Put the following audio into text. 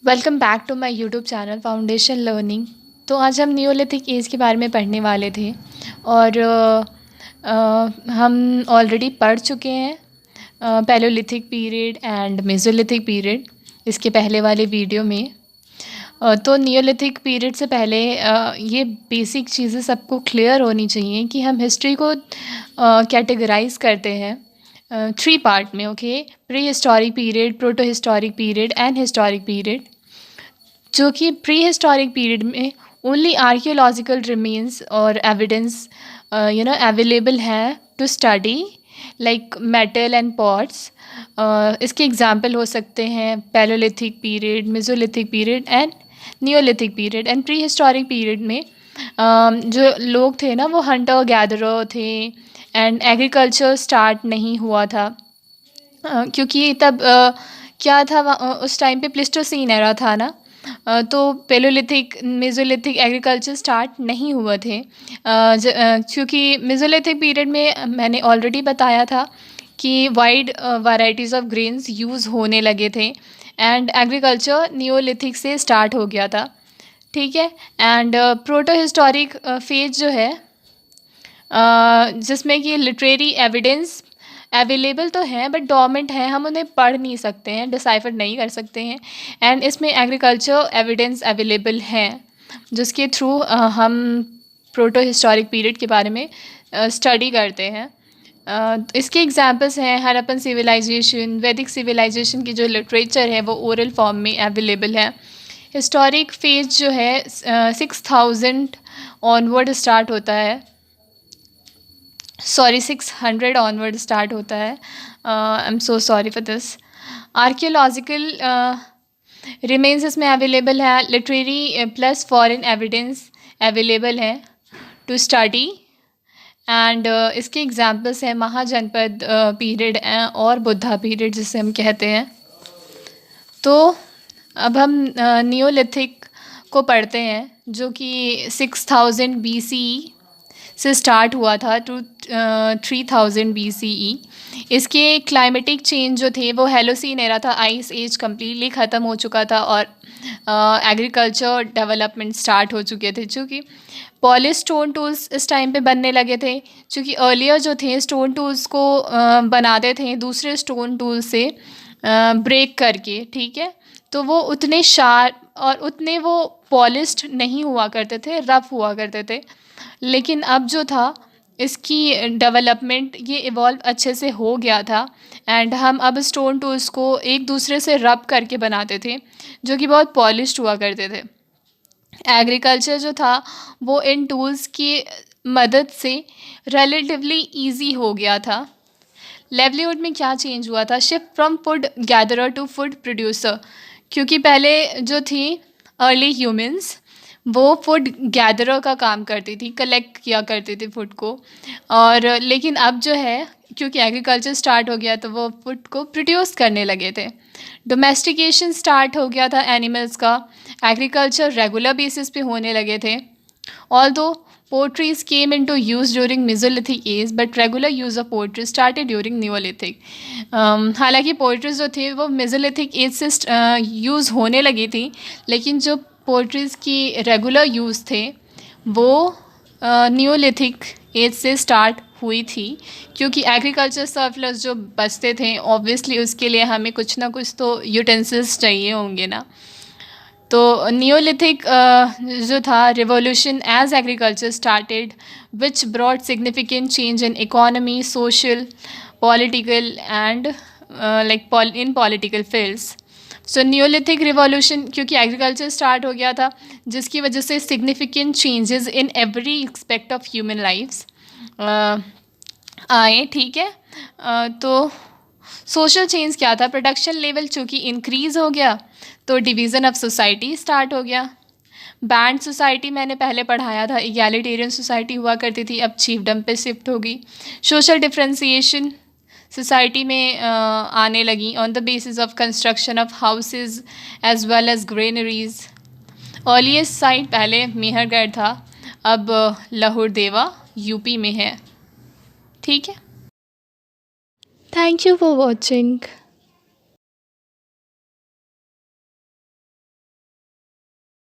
Welcome back to my YouTube channel foundation learning. तो आज हम नियोलिथिक एज के बारे में पढ़ने वाले थे और हम ऑलरेडी पढ़ चुके हैं palaeolithic period and Mesolithic period इसके पहले वाले वीडियो में। तो नियोलिथिक पीरियड से पहले ये बेसिक चीज़ें सबको क्लियर होनी चाहिए कि हम हिस्ट्री को कैटेगराइज करते हैं 3 पार्ट में। Okay, prehistoric period, protohistoric period and historic period. जो कि प्री हिस्टोरिक पीरियड में ओनली आर्कियोलॉजिकल रिमेन्स और एविडेंस अवेलेबल है to study like metal and pots. इसके एग्जांपल हो सकते हैं palaeolithic period, mesolithic period and neolithic period. And prehistoric period में जो लोग थे ना वो हंटर गैदरर थे एंड एग्रीकल्चर स्टार्ट नहीं हुआ था क्योंकि तब क्या था उस टाइम पे प्लिस्टोसीन एरा था ना। तो पैलियोलिथिक मेसोलिथिक एग्रीकल्चर स्टार्ट नहीं हुए थे क्योंकि मेसोलिथिक पीरियड में मैंने ऑलरेडी बताया था कि wide varieties of grains use होने लगे थे एंड एग्रीकल्चर नियोलिथिक से स्टार्ट हो गया था। ठीक है। एंड प्रोटो हिस्टोरिक फेज जो है जिसमें कि लिटरेरी एविडेंस अवेलेबल तो हैं बट डोमेंट हैं, हम उन्हें पढ़ नहीं सकते हैं, डिसाइफर नहीं कर सकते हैं। एंड इसमें एग्रीकल्चर एविडेंस अवेलेबल हैं जिसके थ्रू हम प्रोटो हिस्टोरिक पीरियड के बारे में स्टडी करते हैं। इसके एग्जांपल्स हैं हड़प्पन सिविलाइजेशन, वैदिक सिविलाइजेशन की जो लिटरेचर है वो ओरल फॉर्म में अवेलेबल है। हिस्टोरिक फेज जो है 6000 ऑनवर्ड स्टार्ट होता है, 600 ऑनवर्ड स्टार्ट होता है। I am so sorry for this. Archaeological remains इसमें अवेलेबल है, literary plus foreign evidence available है टू स्टडी। एंड इसके एग्जांपल्स हैं महाजनपद पीरियड और बुद्धा पीरियड जिसे हम कहते हैं। तो अब हम नियोलिथिक को पढ़ते हैं जो कि 6000 BCE से स्टार्ट हुआ था टू 3000 BCE। इसके क्लाइमेटिक चेंज जो थे वो हेलोसीन एरा था, आइस एज कम्प्लीटली ख़त्म हो चुका था और एग्रीकल्चर डेवलपमेंट स्टार्ट हो चुके थे। चूँकि पॉलिश स्टोन टूल्स इस टाइम पे बनने लगे थे, क्योंकि अर्लियर जो थे स्टोन टूल्स को बनाते थे दूसरे स्टोन टूल से ब्रेक करके। ठीक है। तो वो उतने शार्प और उतने वो पॉलिश्ड नहीं हुआ करते थे, रफ़ हुआ करते थे। लेकिन अब जो था इसकी डेवलपमेंट ये इवॉल्व अच्छे से हो गया था एंड हम अब स्टोन टूल्स को एक दूसरे से रब करके बनाते थे जो कि बहुत पॉलिश्ड हुआ करते थे। एग्रीकल्चर जो था वो इन टूल्स की मदद से रिलेटिवली इजी हो गया था। लाइवलीहुड में क्या चेंज हुआ था? Shift from food gatherer to food producer. क्योंकि पहले जो थी अर्ली ह्यूमंस वो फूड गैदरर का काम करती थी, कलेक्ट किया करती थी फूड को। और लेकिन अब जो है क्योंकि एग्रीकल्चर स्टार्ट हो गया तो वो फूड को प्रोड्यूस करने लगे थे। डोमेस्टिकेशन स्टार्ट हो गया था एनिमल्स का, एग्रीकल्चर रेगुलर बेसिस पे होने लगे थे। Although potteries came into use during mesolithic age but regular use of pottery started during neolithic. हालांकि पोट्रीज जो थी वो मेसोलिथिक एज से यूज़ होने लगी थी, लेकिन जो पोट्रीज़ की रेगुलर यूज़ थे वो नियोलिथिक एज से स्टार्ट हुई थी। क्योंकि एग्रीकल्चर सरप्लस जो बचते थे ऑब्वियसली उसके लिए हमें कुछ ना कुछ तो यूटेंसिल्स चाहिए होंगे ना। तो नियोलिथिक जो था revolution age agriculture started which brought significant change in economy, social, political and in political fields. So neolithic revolution क्योंकि एग्रीकल्चर स्टार्ट हो गया था जिसकी वजह से significant changes in every aspect of human lifes आए। ठीक है। तो सोशल चेंज क्या था? प्रोडक्शन लेवल चूँकि इंक्रीज़ हो गया तो डिवीज़न ऑफ सोसाइटी स्टार्ट हो गया। बैंड सोसाइटी मैंने पहले पढ़ाया था, इगैलिटेरियन सोसाइटी हुआ करती थी, अब चीफडम पे शिफ्ट होगी। सोशल डिफ्रेंसिएशन सोसाइटी में आने लगी on the basis of construction of houses as well as granaries. Earliest site पहले मेहरगढ़ था, अब लाहौर देवा यूपी में है। ठीक है। Thank you for watching.